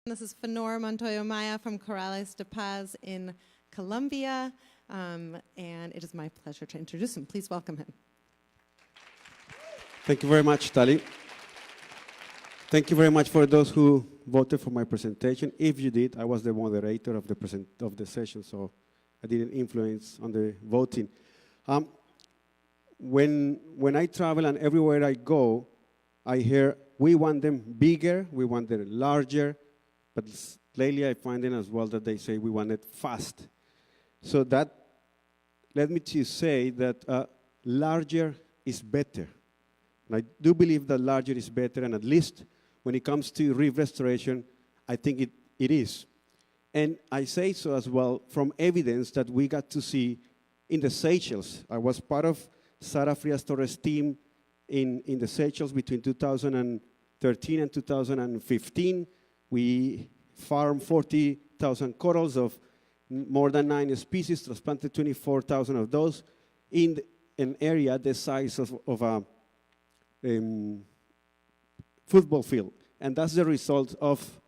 This is Phanor Montoya from Corrales de Paz in Colombia, and it is my pleasure to introduce him. Please welcome him. Thank you very much, Tali. Thank you very much for those who voted for my presentation. If you did, I was the moderator of the session, so I didn't influence on the voting. When I travel and everywhere I go, I hear we want them bigger, we want them larger, but lately I find it as well that they say we want it fast. So that led me to say that larger is better. And I do believe that larger is better, and at least when it comes to reef restoration, I think it is. And I say so as well from evidence that we got to see in the Seychelles. I was part of Sara Frias-Torres' team in the Seychelles between 2013 and 2015. We farmed 40,000 corals of more than 9 species, transplanted 24,000 of those in an area the size of a football field. And that's the result of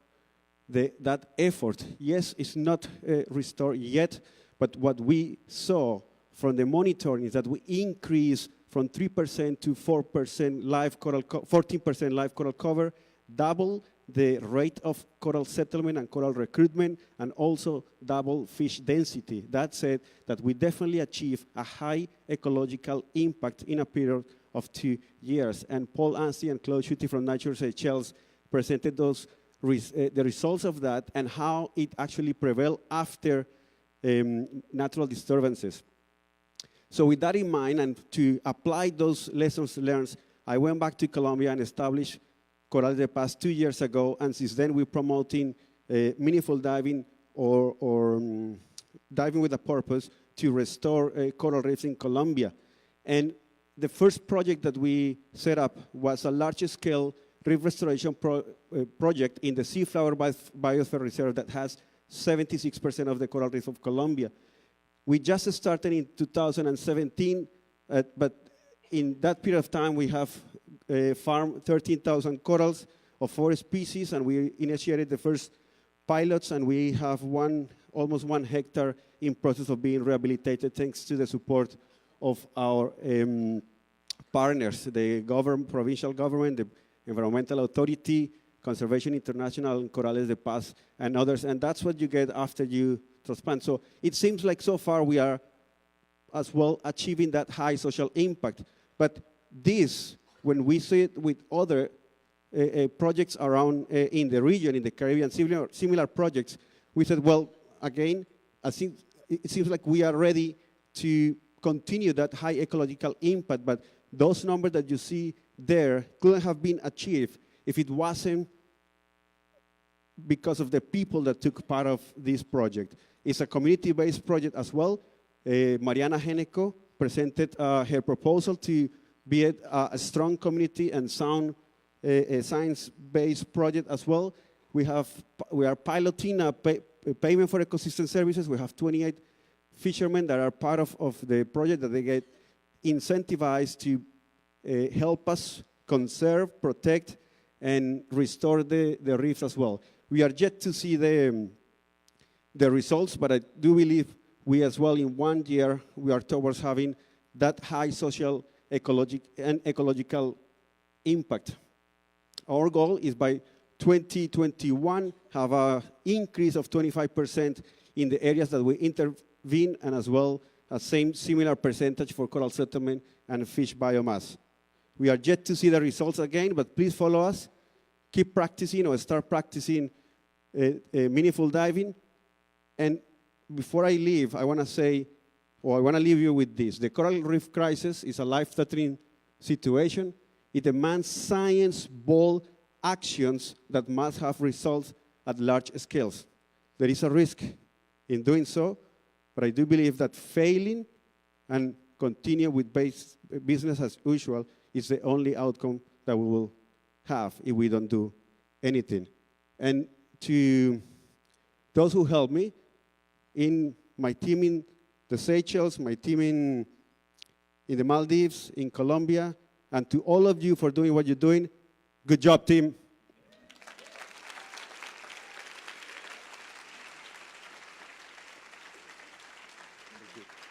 that effort. Yes, it's not restored yet, but what we saw from the monitoring is that we increased from 3% to 4% live coral, 14% live coral cover, double the rate of coral settlement and coral recruitment, and also double fish density. That said, that we definitely achieve a high ecological impact in a period of 2 years. And Paul Anstey and Claude Schutte from Nature Seychelles presented those the results of that and how it actually prevailed after natural disturbances. So with that in mind, and to apply those lessons learned, I went back to Colombia and established Corrales de Paz 2 years ago, and since then we're promoting meaningful diving or diving with a purpose to restore coral reefs in Colombia. And the first project that we set up was a large-scale reef restoration project in the Seaflower Biosphere Reserve that has 76% of the coral reef of Colombia. We just started in 2017, but in that period of time we have farmed 13,000 corals of 4 species, and we initiated the first pilots, and we have almost 1 hectare in process of being rehabilitated thanks to the support of our partners, the provincial government, the Environmental Authority, Conservation International, and Corrales de Paz, and others. And that's what you get after you transplant. So it seems like so far we are as well achieving that high social impact. But this, when we see it with other projects around in the region, in the Caribbean, similar projects, we said, well, again, I think it seems like we are ready to continue that high ecological impact, but those numbers that you see there couldn't have been achieved if it wasn't because of the people that took part of this project. It's a community-based project as well. Mariana Geneco presented her proposal to be a strong community and sound science-based project as well. We are piloting a payment for ecosystem services. We have 28 fishermen that are part of the project that they get incentivized to help us conserve, protect, and restore the reefs as well. We are yet to see the results, but I do believe we as well in 1 year, we are towards having that high social, ecological impact. Our goal is by 2021, have an increase of 25% in the areas that we intervene, and as well a similar percentage for coral settlement and fish biomass. We are yet to see the results again, but please follow us. Keep practicing or start practicing meaningful diving. And before I leave, I want to say, or I want to leave you with this. The coral reef crisis is a life-threatening situation. It demands science-bold actions that must have results at large scales. There is a risk in doing so, but I do believe that failing and continue with business as usual is the only outcome that we will have if we don't do anything. And to those who helped me, in my team in the Seychelles, my team in the Maldives, in Colombia, and to all of you for doing what you're doing, good job, team. you.